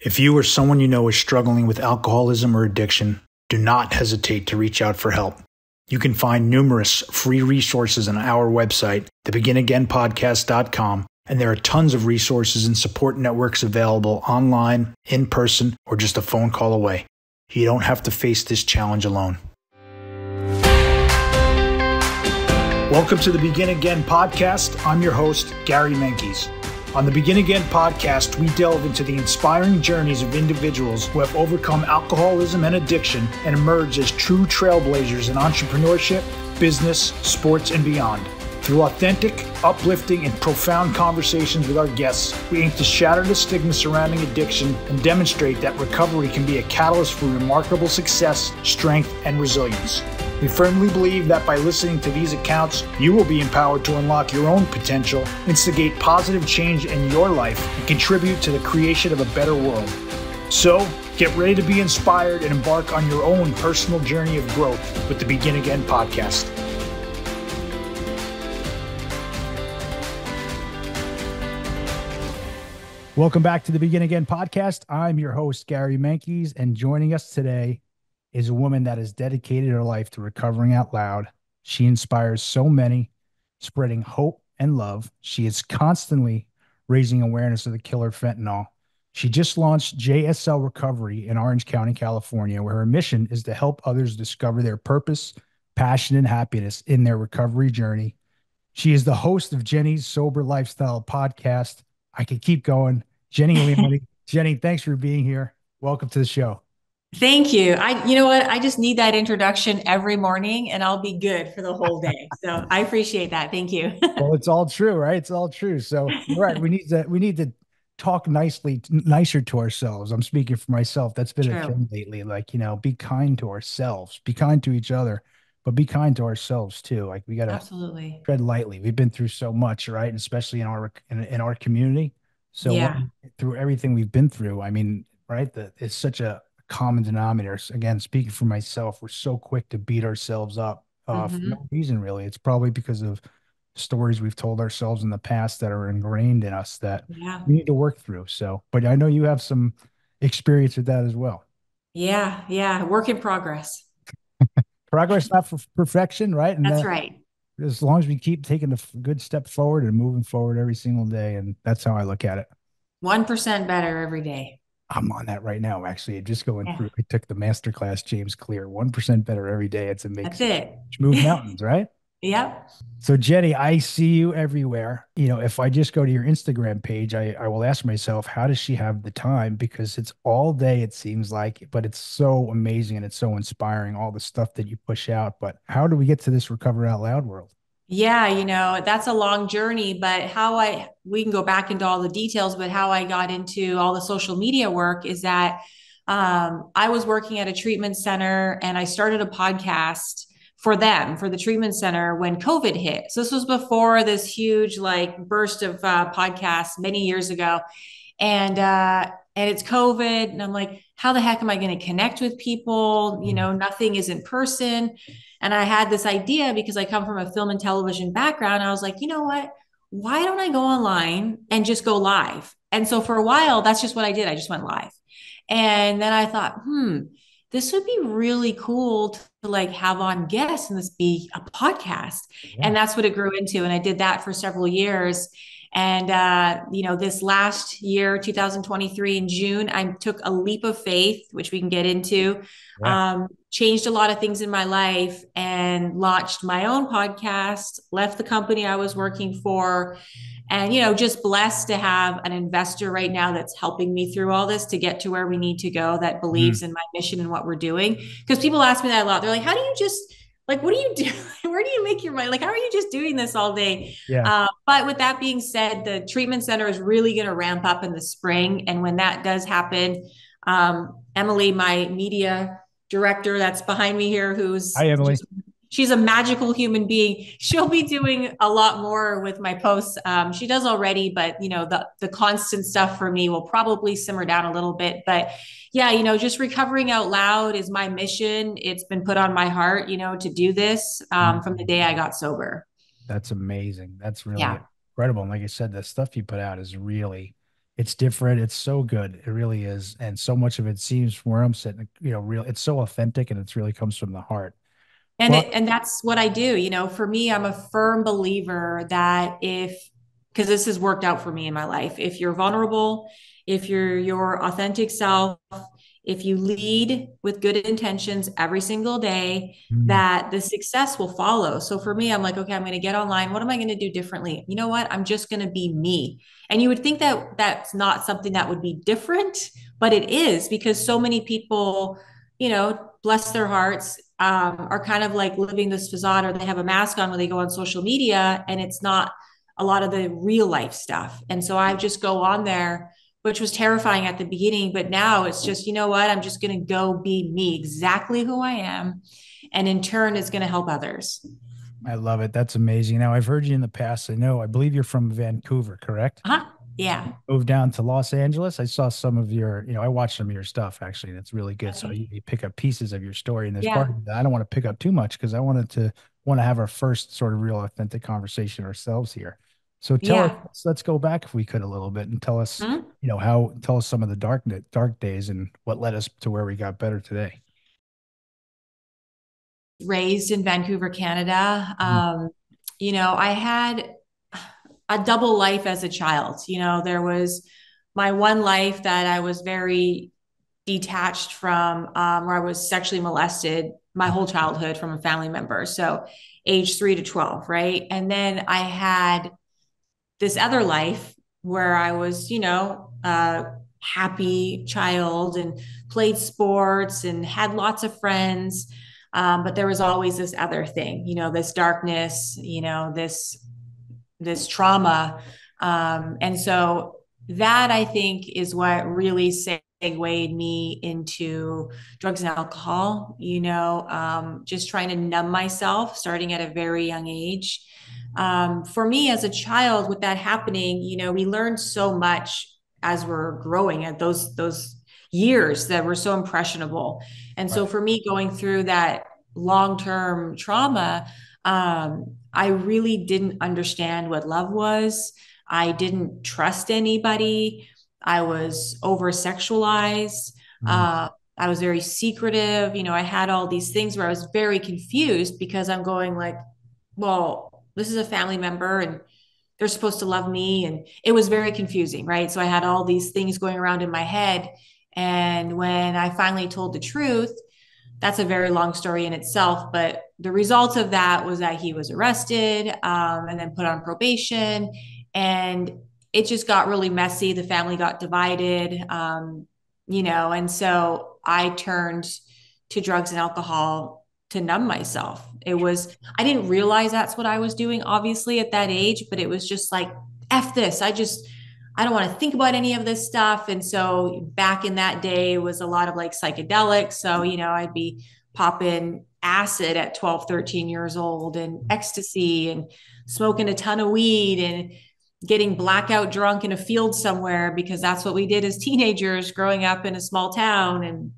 If you or someone you know is struggling with alcoholism or addiction, do not hesitate to reach out for help. You can find numerous free resources on our website, thebeginagainpodcast.com, and there are tons of resources and support networks available online, in person, or just a phone call away. You don't have to face this challenge alone. Welcome to the Begin Again podcast. I'm your host, Gary Menkes. On the Begin Again podcast, we delve into the inspiring journeys of individuals who have overcome alcoholism and addiction and emerged as true trailblazers in entrepreneurship, business, sports, and beyond. Through authentic, uplifting, and profound conversations with our guests, we aim to shatter the stigma surrounding addiction and demonstrate that recovery can be a catalyst for remarkable success, strength, and resilience. We firmly believe that by listening to these accounts, you will be empowered to unlock your own potential, instigate positive change in your life, and contribute to the creation of a better world. So, get ready to be inspired and embark on your own personal journey of growth with the Begin Again podcast. Welcome back to the Begin Again podcast. I'm your host, Gary Menkes, and joining us today is a woman that has dedicated her life to recovering out loud. She inspires so many, spreading hope and love. She is constantly raising awareness of the killer fentanyl. She just launched JSL Recovery in Orange County, California, where her mission is to help others discover their purpose, passion, and happiness in their recovery journey. She is the host of Jenny's Sober Lifestyle podcast. I could keep going. Jenny Leone. Jenny, thanks for being here. Welcome to the show. Thank you. You know what? I just need that introduction every morning and I'll be good for the whole day. So I appreciate that. Thank you. Well, it's all true, right? It's all true. So you're right. We need to talk nicer to ourselves. I'm speaking for myself. That's been a thing lately. Like, be kind to ourselves, be kind to each other, but be kind to ourselves too. Like we got to absolutely tread lightly. We've been through so much, right? And especially in our community. So through everything we've been through, I mean, right? It's such a common denominator. Again, speaking for myself, we're so quick to beat ourselves up for no reason, really. It's probably because of stories we've told ourselves in the past that are ingrained in us that we need to work through. So, but I know you have some experience with that as well. Yeah. Work in progress. Progress, not for perfection, right? And that's right. As long as we keep taking a good step forward and moving forward every single day. And that's how I look at it. 1% better every day. I'm on that right now, actually. Just going through, I took the masterclass, James Clear, 1% better every day. It's amazing. That's it. Move mountains, right? Yep. So Jenny, I see you everywhere. If I just go to your Instagram page, I will ask myself, how does she have the time? Because it's all day, it seems like, but it's so amazing and it's so inspiring, all the stuff that you push out. But how do we get to this Recover Out Loud world? Yeah, that's a long journey, but we can go back into all the details, but how I got into all the social media work is that I was working at a treatment center and I started a podcast for the treatment center when COVID hit. So this was before this huge burst of podcasts many years ago. And it's COVID. And I'm like, how the heck am I going to connect with people? Nothing is in person. And I had this idea because I come from a film and television background. I was like, you know what? Why don't I go online and just go live? And so for a while, that's just what I did. I just went live. And then I thought, this would be really cool to have on guests and this be a podcast. Yeah. And that's what it grew into. And I did that for several years. And, this last year, 2023 in June, I took a leap of faith, which we can get into, changed a lot of things in my life and launched my own podcast, left the company I was working for, and, just blessed to have an investor right now that's helping me through all this to get to where we need to go, that believes in my mission and what we're doing. Because people ask me that a lot. They're like, how do you just what do you do? Where do you make your money? How are you just doing this all day? Yeah. But with that being said, the treatment center is really going to ramp up in the spring. And when that does happen, Emily, my media director that's behind me here, Hi, Emily. She's a magical human being. She'll be doing a lot more with my posts. She does already, but the constant stuff for me will probably simmer down a little bit. But yeah, just recovering out loud is my mission. It's been put on my heart, to do this from the day I got sober. That's amazing. That's really incredible. And like I said, the stuff you put out is really It's different. It's so good. It really is. And so much of it seems from where I'm sitting, real. It's so authentic and it's really comes from the heart. Well, And that's what I do. For me, I'm a firm believer that because this has worked out for me in my life, if you're vulnerable, if you're your authentic self, if you lead with good intentions every single day, mm, that the success will follow. So for me, I'm like, okay, I'm going to get online. What am I going to do differently? You know what? I'm just going to be me. And you would think that that's not something that would be different, but it is, because so many people, bless their hearts, are kind of like living this facade, or they have a mask on when they go on social media, and it's not a lot of the real life stuff. And so I just go on there, which was terrifying at the beginning, but now it's just, you know what, I'm just going to go be me, exactly who I am, and in turn it's going to help others. I love it. That's amazing. Now, I've heard you in the past. I believe you're from Vancouver, correct? Uh-huh. Yeah. Moved down to Los Angeles. I saw some of I watched some of your stuff actually, and it's really good. So Okay. you pick up pieces of your story, and there's part Yeah. of that I don't want to pick up too much because I want to have our first sort of real authentic conversation ourselves here. So tell us, Yeah. let's go back if we could a little bit and tell us, Mhm. tell us some of the dark days and what led us to where we got better today. Raised in Vancouver, Canada. Mm. I had a double life as a child. There was my one life that I was very detached from, where I was sexually molested my whole childhood from a family member. So age 3 to 12, right? And then I had this other life where I was, a happy child and played sports and had lots of friends. But there was always this other thing, this darkness, this trauma. And so that, I think, is what really segued me into drugs and alcohol, just trying to numb myself starting at a very young age. For me as a child, with that happening, we learned so much as we're growing at those years that were so impressionable. And so Right. for me, going through that long-term trauma, I really didn't understand what love was. I didn't trust anybody. I was over sexualized. Mm. Uh, I was very secretive. I had all these things where I was very confused, because I'm going like, well, this is a family member and they're supposed to love me. And it was very confusing, right? So I had all these things going around in my head. And when I finally told the truth, that's a very long story in itself, but the result of that was that he was arrested, and then put on probation, and it just got really messy. The family got divided, and so I turned to drugs and alcohol to numb myself. I didn't realize that's what I was doing, obviously, at that age, but it was just like, F this. I don't want to think about any of this stuff. And so back in that day, it was a lot of like psychedelics. So, I'd be popping acid at 12, 13 years old, and ecstasy, and smoking a ton of weed, and getting blackout drunk in a field somewhere, because that's what we did as teenagers growing up in a small town.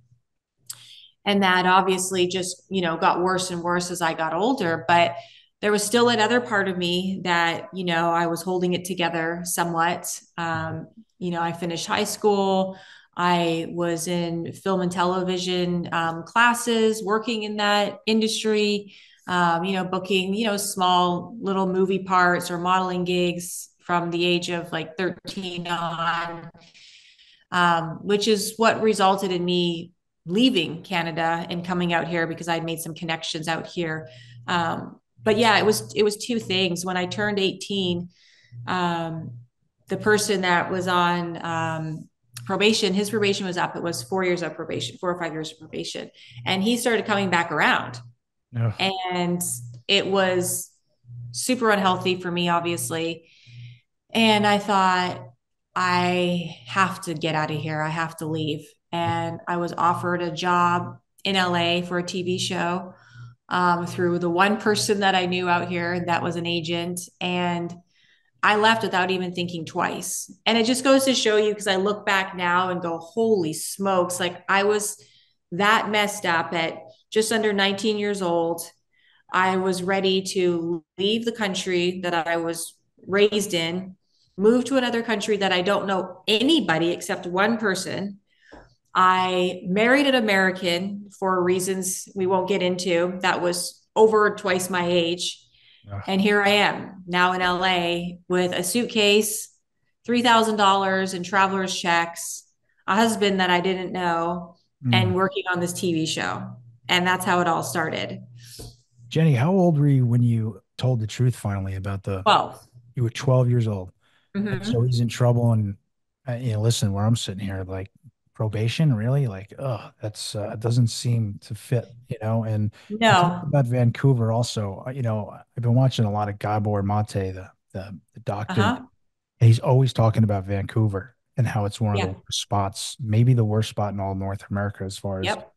And that obviously just, got worse and worse as I got older. But there was still another part of me that, I was holding it together somewhat. I finished high school. I was in film and television classes, working in that industry, booking, small little movie parts or modeling gigs from the age of like 13 on, which is what resulted in me leaving Canada and coming out here, because I'd made some connections out here. But yeah, it was two things. When I turned 18, um, the person that was on probation, his probation was up. It was 4 years of probation, 4 or 5 years of probation, and he started coming back around, Ugh. and it was super unhealthy for me, obviously. And I thought, I have to get out of here. I have to leave. And I was offered a job in LA for a TV show, through the one person that I knew out here that was an agent. And I left without even thinking twice. And it just goes to show you, because I look back now and go, holy smokes, like I was that messed up at just under 19 years old. I was ready to leave the country that I was raised in, moved to another country that I don't know anybody except one person. I married an American for reasons we won't get into that was over twice my age. Ugh. And here I am now in LA with a suitcase, $3,000 in traveler's checks, a husband that I didn't know, Mm. and working on this TV show. And that's how it all started. Jenny, how old were you when you told the truth finally about the, 12. you were 12 years old. And so Mm-hmm. he's in trouble and listen, where I'm sitting here, like probation, really? Like, oh, that's it doesn't seem to fit, and you talked No. about Vancouver also. I've been watching a lot of Gabor Mate, the doctor, and Uh-huh. he's always talking about Vancouver and how it's one of the Yeah. worst spots, maybe the worst spot in all North America as far as Yep.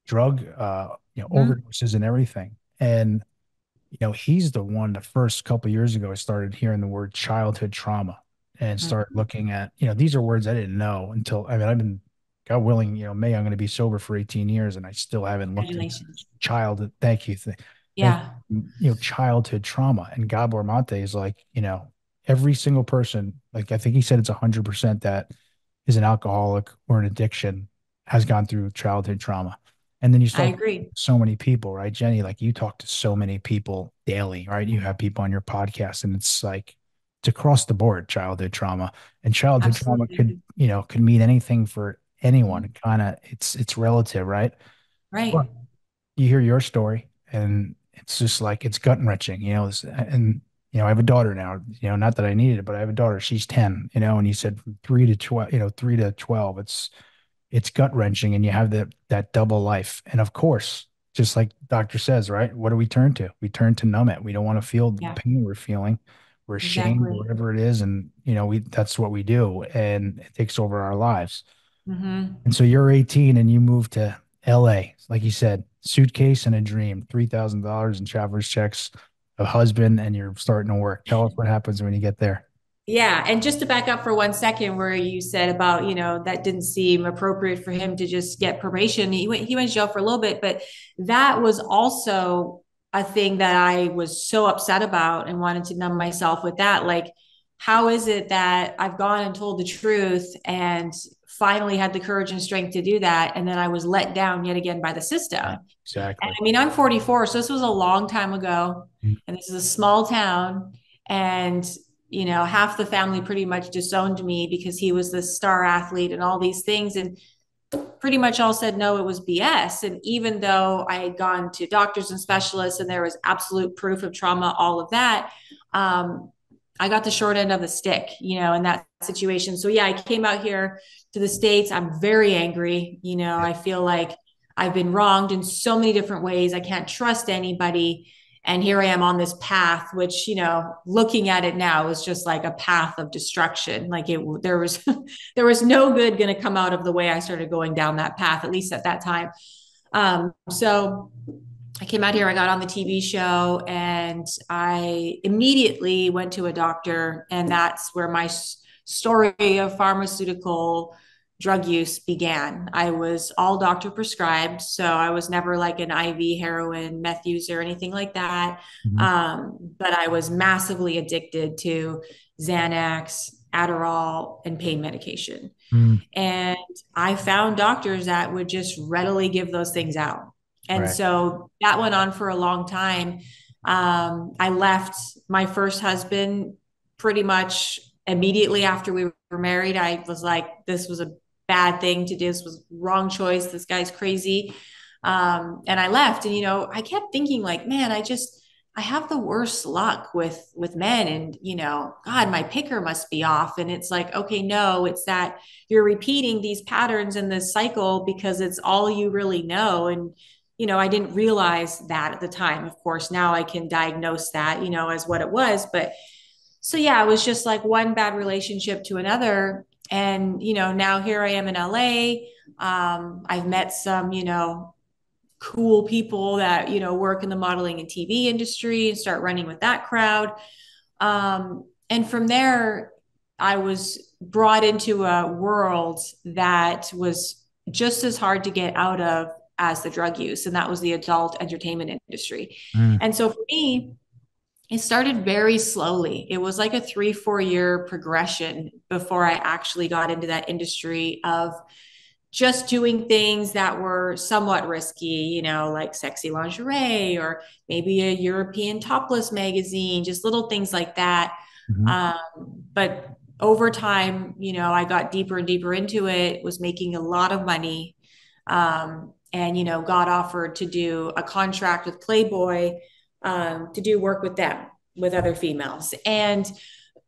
drug Mm-hmm. overdoses and everything. And he's the one the first couple of years ago I started hearing the word childhood trauma and started Mm-hmm. looking at, these are words I didn't know until, I mean, I've been, God willing, May, I'm going to be sober for 18 years and I still haven't looked into Congratulations. childhood. Thank you. Thank Yeah. you. Childhood trauma. And Gabor Mate is like, every single person, like I think he said it's 100% that is an alcoholic or an addiction has gone through childhood trauma. And then you I start agree. so many people, right, Jenny? Like you talk to so many people daily, right? You have people on your podcast, and it's like it's across the board childhood trauma. And childhood trauma Absolutely. could mean anything for anyone. Mhm. Kind of it's relative, right? But Right. you hear your story, and it's just like it's gut wrenching, and I have a daughter now, not that I needed it, but I have a daughter. She's 10, and you said from 3 to 12, 3 to 12, it's gut wrenching and you have that double life. And of course, just like the doctor says, right? What do we turn to? We turn to numb it. We don't want to feel the Yeah. pain we're feeling. We're ashamed or Exactly. whatever it is. And we that's what we do. And it takes over our lives. Mm-hmm. And so you're 18 and you move to LA, like you said, suitcase and a dream, $3,000 in traveler's checks, a husband, and you're starting to work. Tell us what happens when you get there. Yeah, and just to back up for 1 second, where you said about, that didn't seem appropriate for him to just get probation. He went to jail for a little bit, but that was also a thing that I was so upset about and wanted to numb myself with that. Like, how is it that I've gone and told the truth and finally had the courage and strength to do that, and then I was let down yet again by the system? Right. And Exactly. I mean, I'm 44, so this was a long time ago, Mm. and this is a small town, and half the family pretty much disowned me because he was the star athlete and all these things, and pretty much all said no, it was BS. And even though I had gone to doctors and specialists, and there was absolute proof of trauma, all of that, I got the short end of the stick, in that situation. So yeah, I came out here to the States. I'm very angry. I feel like I've been wronged in so many different ways. I can't trust anybody. And here I am on this path, which, looking at it now is just like a path of destruction. Like there was, there was no good going to come out of the way I started going down that path, at least at that time. So I came out here, I got on the TV show, and I immediately went to a doctor. And that's where my story of pharmaceutical drug use began. I was all doctor prescribed. So I was never like an IV heroin, meth user, or anything like that. Mhm. But I was massively addicted to Xanax, Adderall, and pain medication. Mm. And I found doctors that would just readily give those things out. And Right. so that went on for a long time. I left my first husband pretty much immediately after we were married. I was like, this was a bad thing to do. This was wrong choice. This guy's crazy. And I left. And, I kept thinking like, man, I have the worst luck with men, and God, my picker must be off. And it's like, okay, no, it's that you're repeating these patterns in this cycle because it's all you really know. And I didn't realize that at the time. Of course, now I can diagnose that, as what it was. But so yeah, it was just like one bad relationship to another. And now here I am in LA. I've met some cool people that work in the modeling and TV industry and start running with that crowd. And from there, I was brought into a world that was just as hard to get out of as the drug use, and that was the adult entertainment industry. Mm. And so for me, It started very slowly. It was like a 3, 4 year progression before I actually got into that industry of just doing things that were somewhat risky, like sexy lingerie or maybe a European topless magazine, just little things like that. Mhm. Um, but over time, I got deeper and deeper into it, was making a lot of money, and, got offered to do a contract with Playboy, to do work with them, with other females. And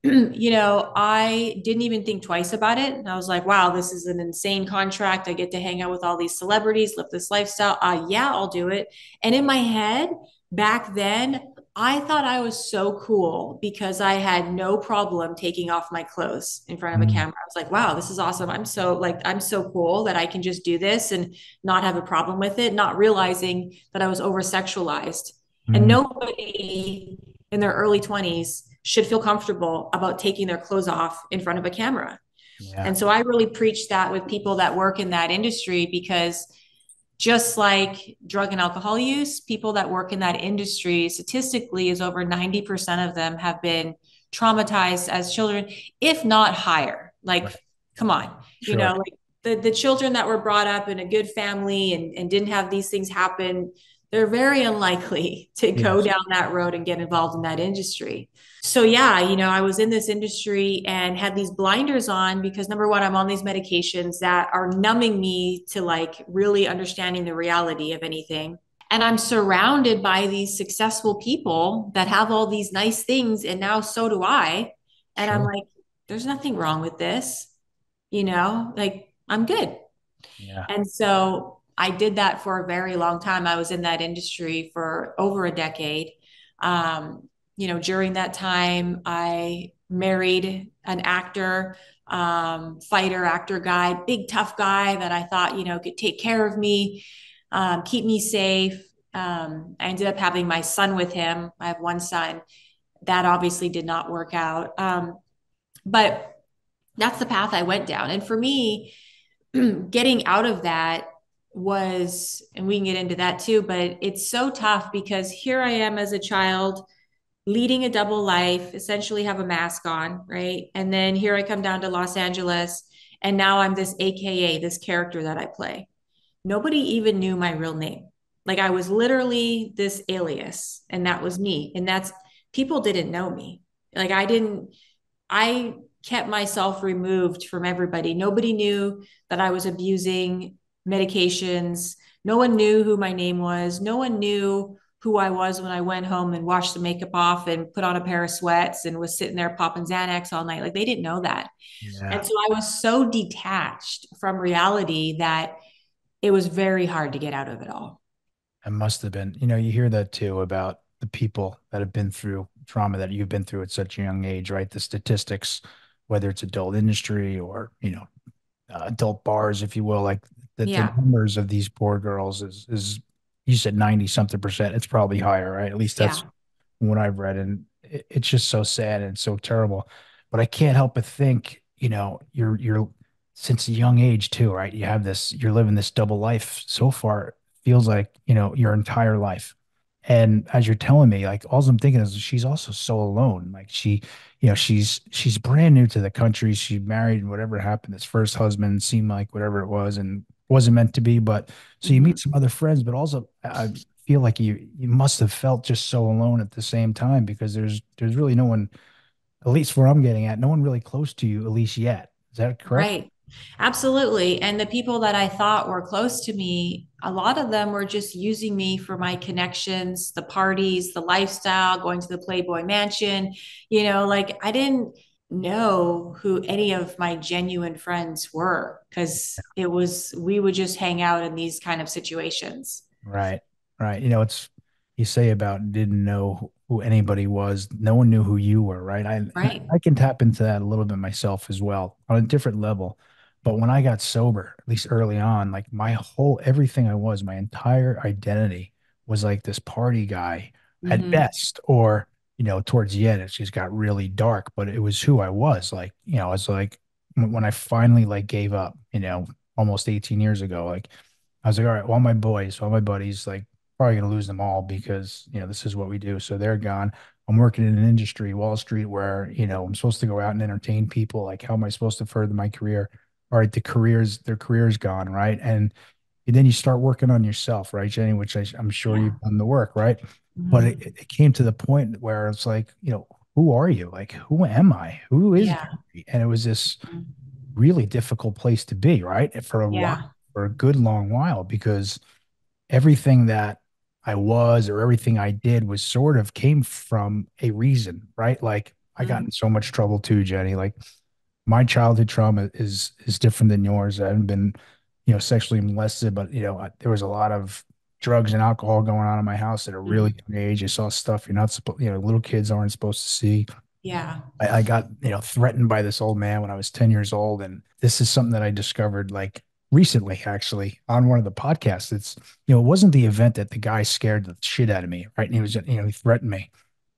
I didn't even think twice about it. And I was like, wow, this is an insane contract. I get to hang out with all these celebrities, live this lifestyle. Yeah, I'll do it. And in my head, back then, I thought I was so cool because I had no problem taking off my clothes in front of a Mhm. camera. I was like, wow, this is awesome. I'm so cool that I can just do this and not have a problem with it, not realizing that I was over sexualized. And Mhm. nobody in their early 20s should feel comfortable about taking their clothes off in front of a camera. Yeah. And so I really preach that with people that work in that industry, because just like drug and alcohol use, people that work in that industry statistically is over 90% of them have been traumatized as children, if not higher. Like, Right. come on, Sure. like the children that were brought up in a good family and didn't have these things happen, they're very unlikely to go Yes. down that road and get involved in that industry. So yeah, I was in this industry and had these blinders on because number one, I'm on these medications that are numbing me to like really understanding the reality of anything. And I'm surrounded by these successful people that have all these nice things. And now so do I. And I'm Sure. like, there's nothing wrong with this, like I'm good. Yeah. And so I did that for a very long time. I was in that industry for over a decade. During that time, I married an actor, fighter, actor guy, big, tough guy that I thought, could take care of me, keep me safe. I ended up having my son with him. I have one son. That obviously did not work out. But that's the path I went down. And for me, getting out of that was, and we can get into that too, but it's so tough because here I am as a child leading a double life, essentially have a mask on, right? And then here I come down to Los Angeles, and now I'm this AKA, this character that I play. Nobody even knew my real name. Like I was literally this alias, and that was me. And that's people didn't know me. Like I kept myself removed from everybody. Nobody knew that I was abusing medications. No one knew who my name was. No one knew who I was when I went home and washed the makeup off and put on a pair of sweats and was sitting there popping Xanax all night. Like they didn't know that. Yeah. And so I was so detached from reality that it was very hard to get out of it all. It must have been. You hear that too about the people that have been through trauma that you've been through at such a young age, right? The statistics, whether it's adult industry or, adult bars, if you will, like the Yeah. numbers of these poor girls is you said 90 something percent. It's probably higher, right? At least that's Yeah. what I've read. And it's just so sad and so terrible. But I can't help but think, you're since a young age too, right? You have this, you're living this double life so far, feels like, your entire life. And as you're telling me, like all I'm thinking is she's also so alone. Like she's brand new to the country. She married and whatever happened, this first husband seemed like whatever it was and wasn't meant to be. But so you meet Mhm. some other friends, but also I feel like you must have felt just so alone at the same time because there's really no one, at least where I'm getting at, no one really close to you, at least yet. Is that correct? Right. Absolutely. And the people that I thought were close to me, a lot of them were just using me for my connections, the parties, the lifestyle, going to the Playboy Mansion. Like I didn't know who any of my genuine friends were because we would just hang out in these kind of situations. Right. Right. It's you say about didn't know who anybody was. No one knew who you were, right? Right. I can tap into that a little bit myself as well on a different level. But when I got sober, at least early on, like my whole everything I was, my entire identity was like this party guy at Hmm. best, or towards the end, it just got really dark, but it was who I was. Like, I was like when I finally like gave up, almost 18 years ago, like I was like, all right, all my boys, all my buddies, like probably going to lose them all because, this is what we do. So they're gone. I'm working in an industry, Wall Street, where, I'm supposed to go out and entertain people. Like, how am I supposed to further my career? All right, their career's gone, right? And then you start working on yourself, right, Jenny, which I'm sure Yeah. you've done the work, right? But Mhm. it came to the point where it's like, who are you? Like, who am I? Who is Yeah. Gary? And it was this Mhm. really difficult place to be, right? And for a while, Yeah. for a good long while, because everything that I was or everything I did was sort of came from a reason, right? Like I got Mhm. in so much trouble too, Jenny. Like my childhood trauma is different than yours. I haven't been, sexually molested, but there was a lot of drugs and alcohol going on in my house at a really Mhm. young age. I saw stuff you're not supposed, little kids aren't supposed to see. Yeah. I got, threatened by this old man when I was 10 years old. And this is something that I discovered like recently, actually, on one of the podcasts. It wasn't the event that the guy scared the shit out of me, right? And he threatened me.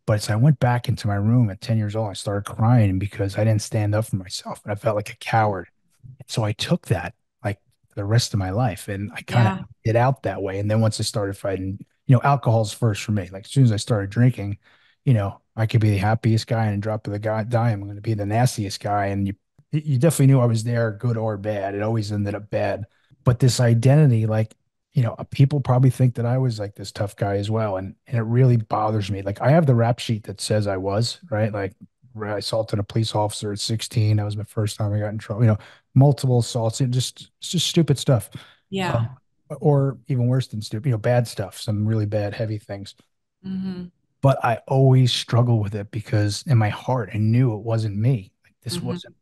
But I went back into my room at 10 years old. I started crying because I didn't stand up for myself and I felt like a coward. So I took that like the rest of my life and I kind of Yeah. get out that way. And then once I started fighting, alcohol's first for me. Like as soon as I started drinking, I could be the happiest guy and drop of the dime. I'm going to be the nastiest guy. And you definitely knew I was there, good or bad. It always ended up bad. But this identity, like, people probably think that I was like this tough guy as well. And it really bothers me. Like I have the rap sheet that says I was, right? Like I assaulted a police officer at 16. That was my first time I got in trouble, multiple assaults, it's just stupid stuff. Yeah. Um, or even worse than stupid, bad stuff, some really bad, heavy things. Mhm. But I always struggle with it because in my heart, I knew it wasn't me. Like this Mhm. wasn't,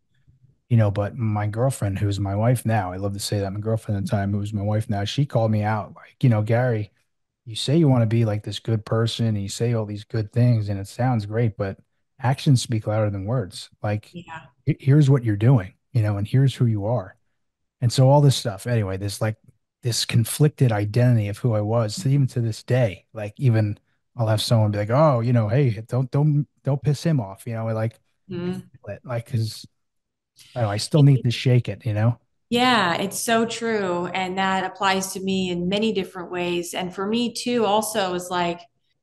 but my girlfriend, who's my wife now, I love to say that my girlfriend at the time, who was my wife now, she called me out like, Gary, you say you want to be like this good person and you say all these good things and it sounds great, but actions speak louder than words. Like, Yeah. here's what you're doing, and here's who you are. And so all this stuff, anyway, there's like this conflicted identity of who I was, so even to this day. Like even I'll have someone be like, "Oh, hey, don't piss him off," like I Mhm. feel it, like because I don't know, I still need to shake it. Yeah, it's so true. And that applies to me in many different ways. And for me too, also is like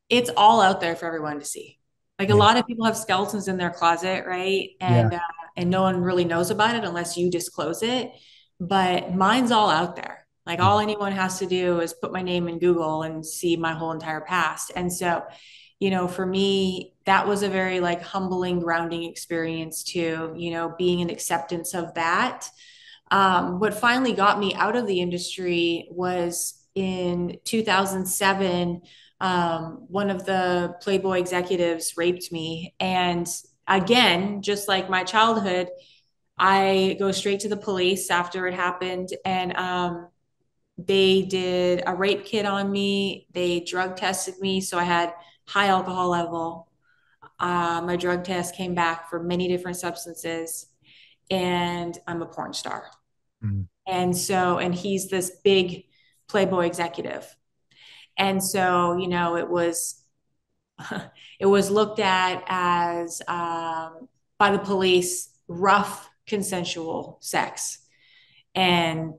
it's all out there for everyone to see. Like a Yeah, lot of people have skeletons in their closet, right? yeah, And no one really knows about it unless you disclose it. But mine's all out there. Like all anyone has to do is put my name in Google and see my whole entire past. And so, for me, that was a very like humbling, grounding experience too, being an acceptance of that. What finally got me out of the industry was in 2007. One of the Playboy executives raped me. And again, just like my childhood, I go straight to the police after it happened. And they did a rape kit on me. They drug tested me. So I had high alcohol level. My drug test came back for many different substances. And I'm a porn star. mm, And he's this big Playboy executive. And so, it was looked at as by the police rough consensual sex. And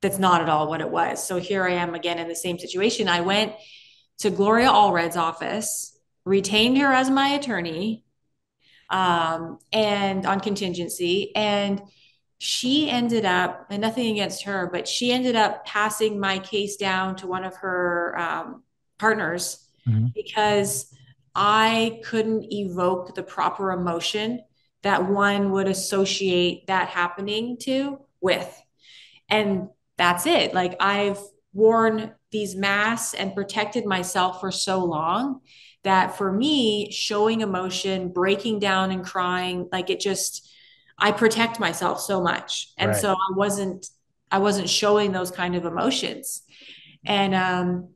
that's not at all what it was. So here I am again in the same situation. I went to Gloria Allred's office, retained her as my attorney, and on contingency. And she ended up, and nothing against her, but she ended up passing my case down to one of her partners mm, because I couldn't evoke the proper emotion that one would associate that happening to with. And that's it. Like I've worn these masks and protected myself for so long that for me, showing emotion, breaking down and crying, like it just, I protect myself so much. And right. so I wasn't showing those kind of emotions. And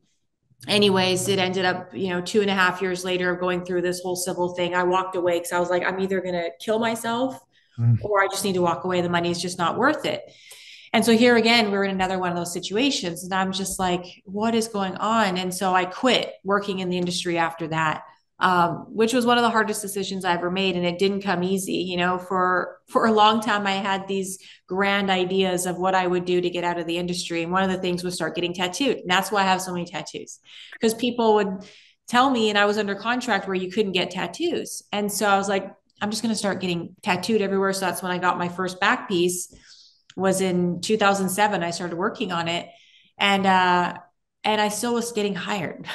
anyways, it ended up, 2.5 years later of going through this whole civil thing. I walked away because I was like, I'm either gonna kill myself Mm, or I just need to walk away. The money is just not worth it. And so here again, we're in another one of those situations. And I'm just like, what is going on? And so I quit working in the industry after that. which was one of the hardest decisions I ever made. And it didn't come easy. For a long time, I had these grand ideas of what I would do to get out of the industry. And one of the things was start getting tattooed. And that's why I have so many tattoos, because people would tell me, and I was under contract where you couldn't get tattoos. And so I was like, I'm just going to start getting tattooed everywhere. So that's when I got my first back piece, was in 2007. I started working on it, and I still was getting hired.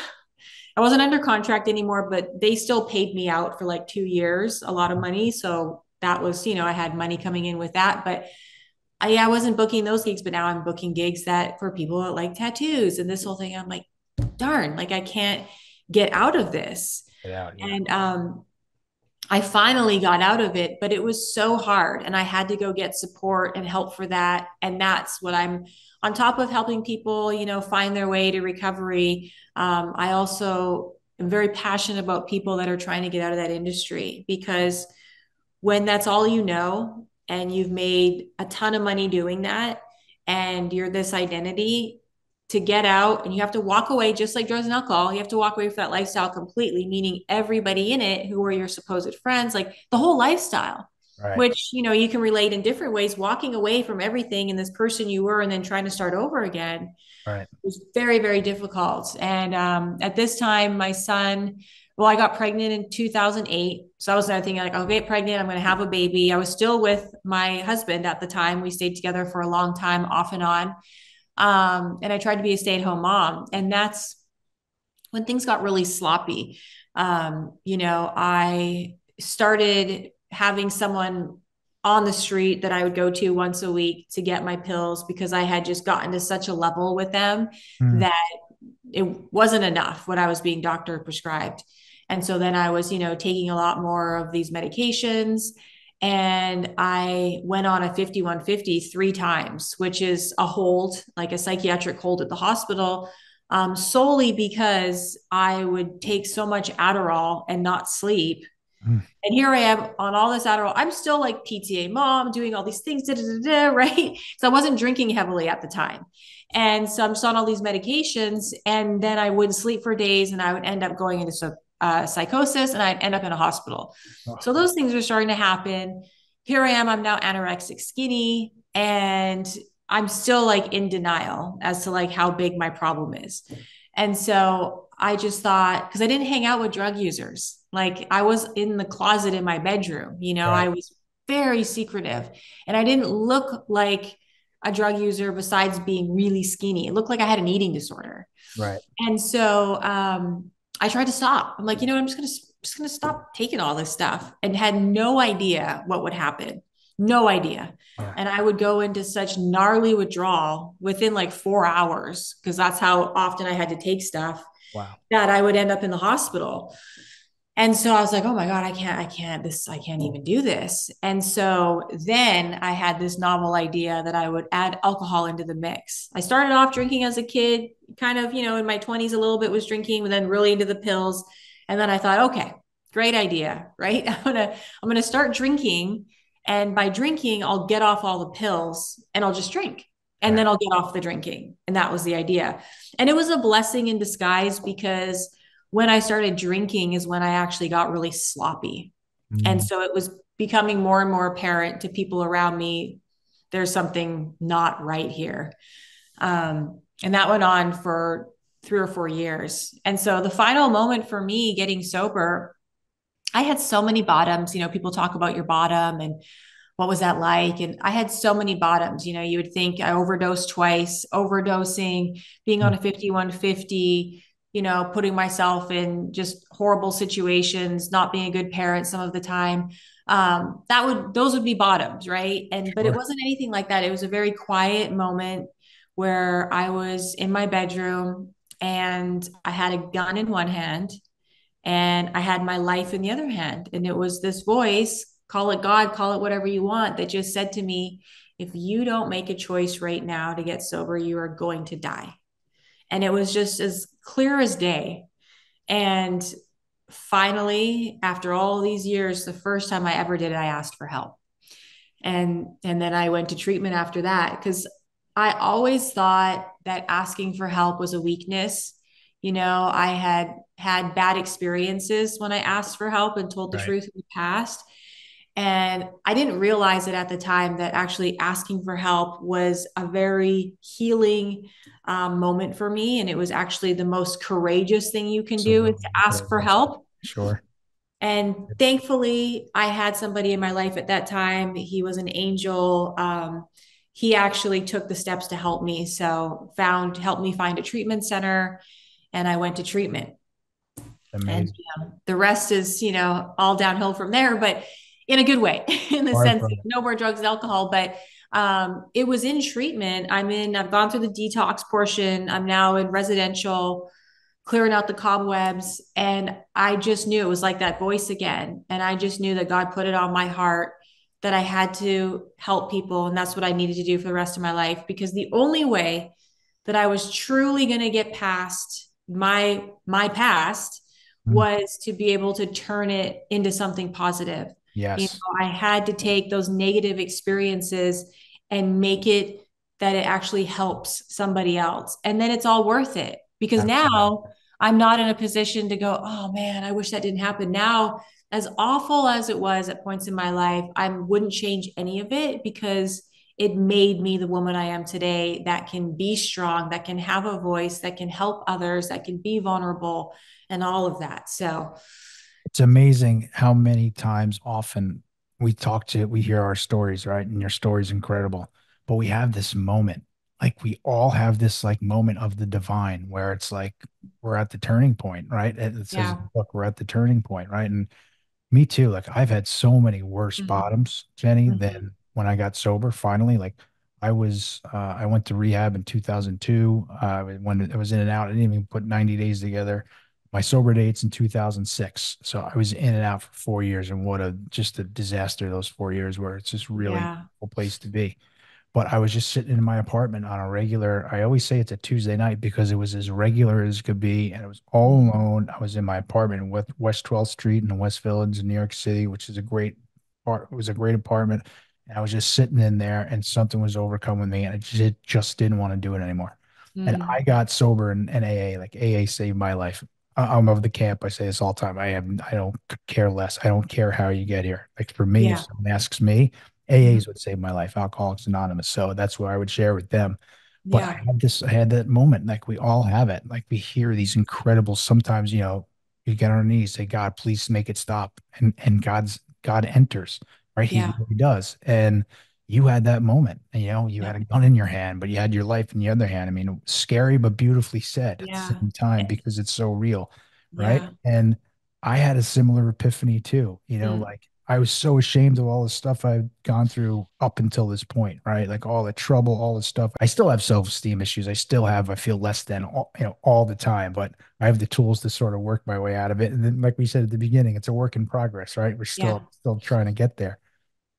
I wasn't under contract anymore, but they still paid me out for like 2 years, a lot of money. So that was, I had money coming in with that, but I wasn't booking those gigs, but now I'm booking gigs that for people that like tattoos and this whole thing. I'm like, darn, like I can't get out of this. Yeah. And I finally got out of it, but it was so hard. And I had to go get support and help for that. And that's what I'm on top of helping people, find their way to recovery. I also am very passionate about people that are trying to get out of that industry, because when that's all and you've made a ton of money doing that, and you're this identity, to get out and you have to walk away, just like drugs and alcohol, you have to walk away from that lifestyle completely, meaning everybody in it who are your supposed friends, like the whole lifestyle, Right. which, you can relate in different ways, walking away from everything and this person you were, and then trying to start over again. Right. Was very, very difficult. And at this time, my son, well, I got pregnant in 2008. So I was thinking like, I'll get pregnant. I'm going to have a baby. I was still with my husband at the time. We stayed together for a long time, off and on. And I tried to be a stay-at-home mom. And that's when things got really sloppy. I started having someone on the street that I would go to once a week to get my pills, because I had just gotten to such a level with them that it wasn't enough what I was being doctor prescribed. And so then I was, taking a lot more of these medications. And I went on a 5150 3 times, which is a hold, like a psychiatric hold at the hospital, solely because I would take so much Adderall and not sleep. And here I am on all this Adderall. I'm still like PTA mom, doing all these things, right? So I wasn't drinking heavily at the time. And so I'm just on all these medications. And then I wouldn't sleep for days, and I would end up going into psychosis, and I'd end up in a hospital. Oh. So those things are starting to happen. Here I am, I'm now anorexic skinny, and I'm still like in denial as to like how big my problem is. And so I just thought, because I didn't hang out with drug users, like I was in the closet in my bedroom, right. I was very secretive, and I didn't look like a drug user besides being really skinny. It looked like I had an eating disorder. Right. And so, I tried to stop. I'm like, I'm just going to stop taking all this stuff, and had no idea what would happen. No idea. Yeah. And I would go into such gnarly withdrawal within like 4 hours, because that's how often I had to take stuff. Wow. That I would end up in the hospital. And so I was like, oh my God, I can't even do this. And so then I had this novel idea that I would add alcohol into the mix. I started off drinking as a kid, kind of, in my 20s, a little bit was drinking, but then really into the pills. And then I thought, okay, great idea, right? I'm going to start drinking. And by drinking, I'll get off all the pills and I'll just drink. And then I'll get off the drinking. And that was the idea. And it was a blessing in disguise, because when I started drinking is when I actually got really sloppy. And so it was becoming more and more apparent to people around me, there's something not right here. And that went on for 3 or 4 years. And so the final moment for me getting sober, I had so many bottoms. People talk about your bottom and what was that like? And I had so many bottoms. You would think I overdosed twice, overdosing, being on a 5150, putting myself in just horrible situations, not being a good parent some of the time. Those would be bottoms, right? But it wasn't anything like that. It was a very quiet moment where I was in my bedroom, and I had a gun in one hand, and I had my life in the other hand. And it was this voice, call it God, call it whatever you want, that just said to me, if you don't make a choice right now to get sober, you are going to die. And it was just as clear as day. And finally, after all these years, the first time I ever did it, I asked for help. And then I went to treatment after that, because I always thought that asking for help was a weakness. I had bad experiences when I asked for help and told the Right. truth in the past. And I didn't realize it at the time that actually asking for help was a very healing moment for me. And it was actually the most courageous thing you can do is to Absolutely. ask for help. Sure. And thankfully, I had somebody in my life at that time. He was an angel. He actually took the steps to help me. So helped me find a treatment center, and I went to treatment. And Amazing. the rest is, all downhill from there, but in a good way, in the Far sense from of it. no more drugs and alcohol. But it was in treatment. I've gone through the detox portion. I'm now in residential, clearing out the cobwebs. And I just knew it was like that voice again. And I just knew that God put it on my heart that I had to help people. And that's what I needed to do for the rest of my life, because the only way that I was truly going to get past my past Mm. was to be able to turn it into something positive. Yes. I had to take those negative experiences and make it that it actually helps somebody else. And then it's all worth it, because Absolutely. now I'm not in a position to go, oh man, I wish that didn't happen. Now, as awful as it was at points in my life, I wouldn't change any of it, because it made me the woman I am today, that can be strong, that can have a voice, that can help others, that can be vulnerable, and all of that. So, It's amazing how many times often we hear our stories, right? And your story's incredible. But we have this moment, like we all have this like moment of the divine where it's like we're at the turning point, right? It says in yeah. the book, we're at the turning point, right? And me too. Like I've had so many worse Mhm. bottoms, Jenny, Mhm. than when I got sober finally. Like I went to rehab in 2002. When I was in and out, I didn't even put 90 days together. My sober date's in 2006. So I was in and out for 4 years, and just a disaster those 4 years were. It's just really Yeah. a place to be. But I was just sitting in my apartment on a regular, I always say it's a Tuesday night because it was as regular as could be. And it was all Mhm. alone. I was in my apartment in West 12th Street in the West Village in New York City, which is a great part. It was a great apartment. And I was just sitting in there and something was overcoming me. And I just didn't want to do it anymore. And I Mm. got sober in AA. Like AA saved my life. I'm of the camp. I say this all the time. I don't care less. I don't care how you get here. Like for me, if Yeah. someone asks me, AAs would save my life, Alcoholics Anonymous. So that's what I would share with them. But Yeah. I had that moment, like we all have it. Like we hear these incredible, sometimes, you get on our knees, say, God, please make it stop. And God enters, right? He Yeah. really does. And you had that moment, and you Yeah. had a gun in your hand, but you had your life in the other hand. I mean, scary, but beautifully said at the Yeah. same time because it's so real, right? Yeah. And I had a similar epiphany too, Mm. like I was so ashamed of all the stuff I've gone through up until this point, right? Like all the trouble, all the stuff. I still have self-esteem issues. I feel less than all the time, but I have the tools to sort of work my way out of it. And then, like we said at the beginning, it's a work in progress, right? We're Yeah. still trying to get there.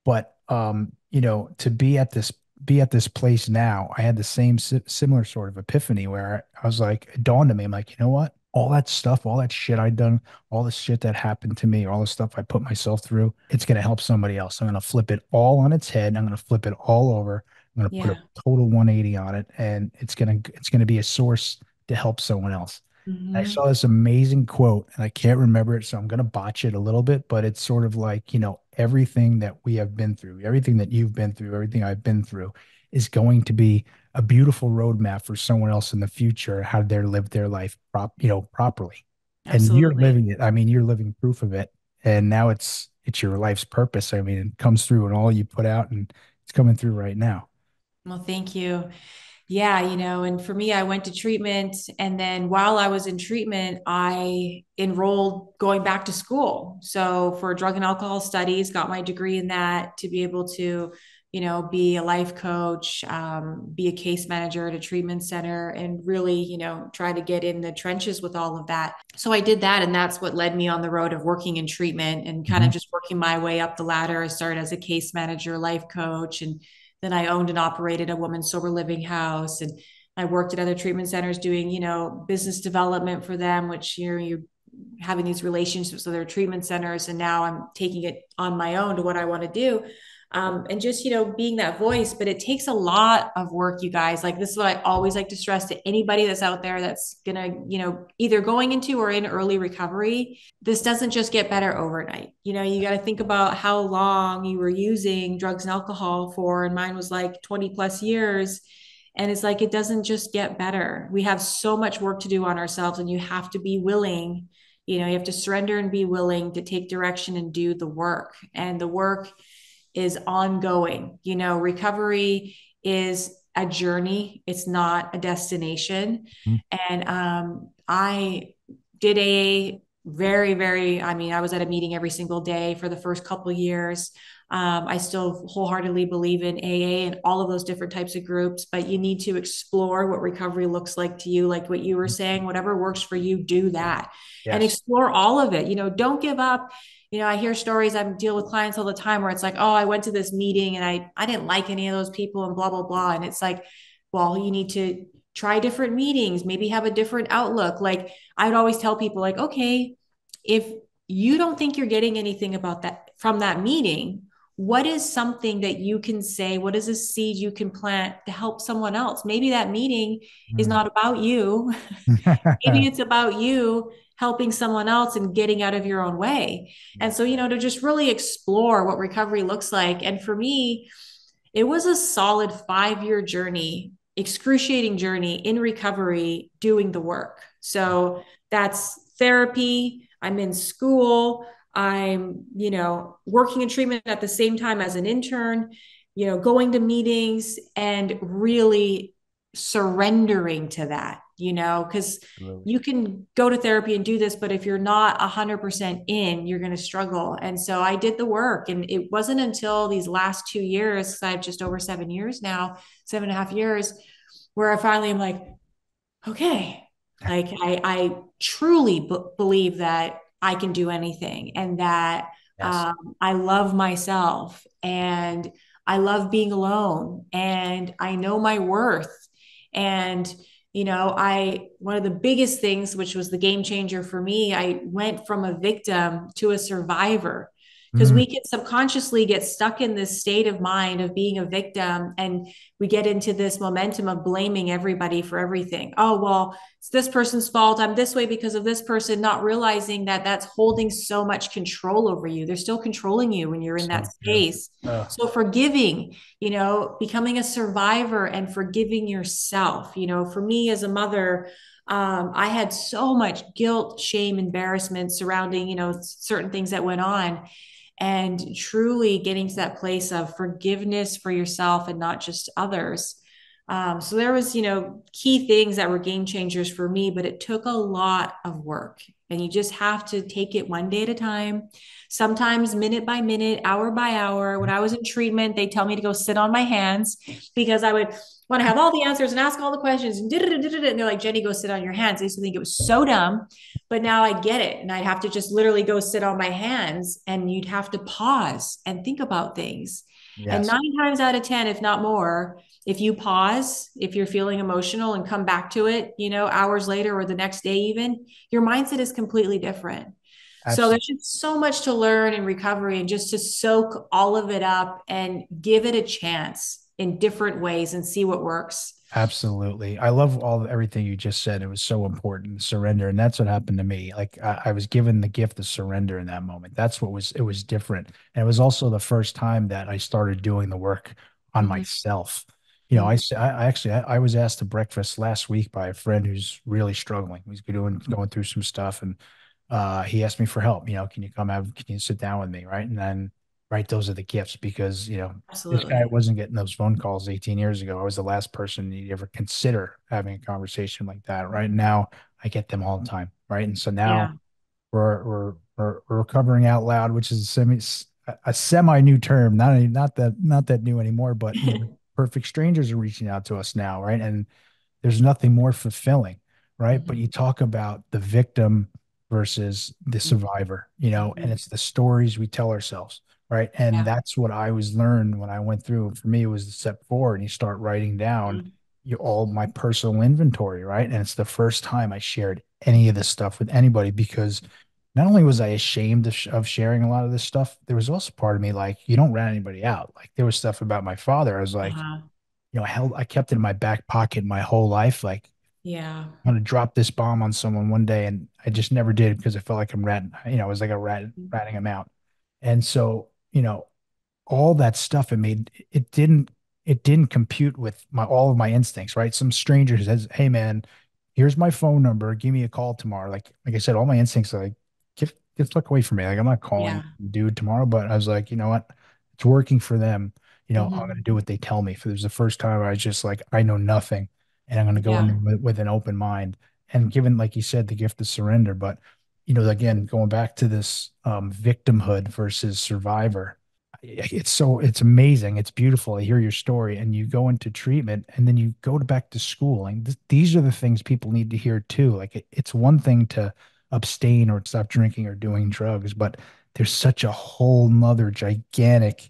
But to be at this place now, I had the similar sort of epiphany where I was like, it dawned on me, I'm like, you know what? All that stuff, all that shit I done, all the shit that happened to me, all the stuff I put myself through, it's gonna help somebody else. I'm gonna flip it all on its head. I'm gonna flip it all over. I'm gonna put a Yeah. total 180 on it, and it's gonna be a source to help someone else. I Hmm. saw this amazing quote and I can't remember it, so I'm going to botch it a little bit, but it's sort of like, everything that we have been through, everything that you've been through, everything I've been through is going to be a beautiful roadmap for someone else in the future, how they're live their life properly. And you're Absolutely. living it. I mean, you're living proof of it. And now it's your life's purpose. I mean, it comes through and all you put out and it's coming through right now. Well, thank you. Yeah, and for me, I went to treatment. And then while I was in treatment, I enrolled going back to school. So for drug and alcohol studies, got my degree in that to be able to, be a life coach, be a case manager at a treatment center, and really, try to get in the trenches with all of that. So I did that. And that's what led me on the road of working in treatment and kind Mhm. of just working my way up the ladder. I started as a case manager, life coach, and then I owned and operated a women's sober living house. And I worked at other treatment centers doing, business development for them, which, you're having these relationships with their treatment centers. And now I'm taking it on my own to what I want to do. and just, being that voice. But it takes a lot of work, you guys. Like, this is what I always like to stress to anybody that's out there that's gonna, either going into or in early recovery. This doesn't just get better overnight. You got to think about how long you were using drugs and alcohol for, and mine was like 20 plus years. And it's like, it doesn't just get better. We have so much work to do on ourselves, and you have to be willing. You have to surrender and be willing to take direction and do the work. And the work is ongoing. Recovery is a journey, it's not a destination. Mm. And I did a very, very, I was at a meeting every single day for the first couple of years. I still wholeheartedly believe in AA and all of those different types of groups, but you need to explore what recovery looks like to you. Like what you were saying, whatever works for you, do that. And Yes. explore all of it. Don't give up. I hear stories, I deal with clients all the time where it's like, oh, I went to this meeting and I didn't like any of those people and blah, blah, blah. And it's like, well, you need to try different meetings, maybe have a different outlook. Like, I'd always tell people, like, okay, if you don't think you're getting anything about that from that meeting, what is something that you can say? What is a seed you can plant to help someone else? Maybe that meeting is Mm. not about you. Maybe it's about you helping someone else and getting out of your own way. And so, to just really explore what recovery looks like. And for me, it was a solid 5-year journey, excruciating journey in recovery, doing the work. So that's therapy. I'm in school. I'm, working in treatment at the same time as an intern, going to meetings and really surrendering to that, because you can go to therapy and do this, but if you're not 100% in, you're going to struggle. And so I did the work, and it wasn't until these last 2 years, because I have just over 7 years now, 7.5 years, where I finally am like, okay, like I truly believe that I can do anything, and that Yes. I love myself, and I love being alone, and I know my worth. And, one of the biggest things, which was the game changer for me, I went from a victim to a survivor, because Mm. we can subconsciously get stuck in this state of mind of being a victim, and we get into this momentum of blaming everybody for everything. Oh, well, it's this person's fault. I'm this way because of this person, not realizing that that's holding so much control over you. They're still controlling you when you're in that So true. space. So forgiving, becoming a survivor and forgiving yourself. For me as a mother, I had so much guilt, shame, embarrassment surrounding, certain things that went on, and truly getting to that place of forgiveness for yourself and not just others. So there was, key things that were game changers for me, but it took a lot of work, and you just have to take it one day at a time, sometimes minute by minute, hour by hour. When I was in treatment, they tell me to go sit on my hands, because I would want to have all the answers and ask all the questions, and they're like, Jenny, go sit on your hands. I used to think it was so dumb, but now I get it. And I'd have to just literally go sit on my hands, and you'd have to pause and think about things. And Yes. 9 times out of 10, if not more, if you pause, if you're feeling emotional and come back to it, hours later or the next day, even, your mindset is completely different. So Absolutely. there's just so much to learn in recovery, and just to soak all of it up and give it a chance in different ways and see what works. Absolutely. I love everything you just said. It was so important, surrender. And that's what happened to me. Like I was given the gift of surrender in that moment. That's it was different. And it was also the first time that I started doing the work on Mhm. myself. Yeah. I was asked to breakfast last week by a friend who's really struggling. He's going through some stuff, and he asked me for help. Can you can you sit down with me? Right. And then, right, those are the gifts, because, this guy Absolutely. wasn't getting those phone calls 18 years ago. I was the last person you'd ever consider having a conversation like that. Right now, I get them all the time. Right. And so now Yeah. we're recovering out loud, which is a semi new term, not that new anymore, but perfect strangers are reaching out to us now. Right. And there's nothing more fulfilling, right? But Mhm. you talk about the victim versus the survivor, and Mhm. it's the stories we tell ourselves, right? And Yeah. that's what I was learned when I went through. For me, it was the step forward, and you start writing down Mhm. all my personal inventory, right? And it's the first time I shared any of this stuff with anybody, because not only was I ashamed of sharing a lot of this stuff, there was also part of me like, you don't rat anybody out. Like there was stuff about my father. I was like, Uh-huh. I kept it in my back pocket my whole life. Like Yeah. I'm gonna drop this bomb on someone one day, and I just never did because I felt like I'm ratting, I was like a ratting him out. And so, all that stuff it didn't compute with my all of my instincts, right? Some stranger says, "Hey man, here's my phone number. Give me a call tomorrow." Like I said, all my instincts are like, get the fuck away from me. Like I'm not calling Yeah. dude tomorrow, but I was like, you know what? It's working for them. I'm gonna Hmm. do what they tell me. For this was the first time I was just like, I know nothing, and I'm gonna go in Yeah. there with an open mind. And given, like you said, the gift of surrender, but again, going back to this victimhood versus survivor, it's amazing. It's beautiful. I hear your story, and you go into treatment, and then you go back to school, and these are the things people need to hear too. Like it's one thing to abstain or stop drinking or doing drugs, but there's such a whole nother gigantic,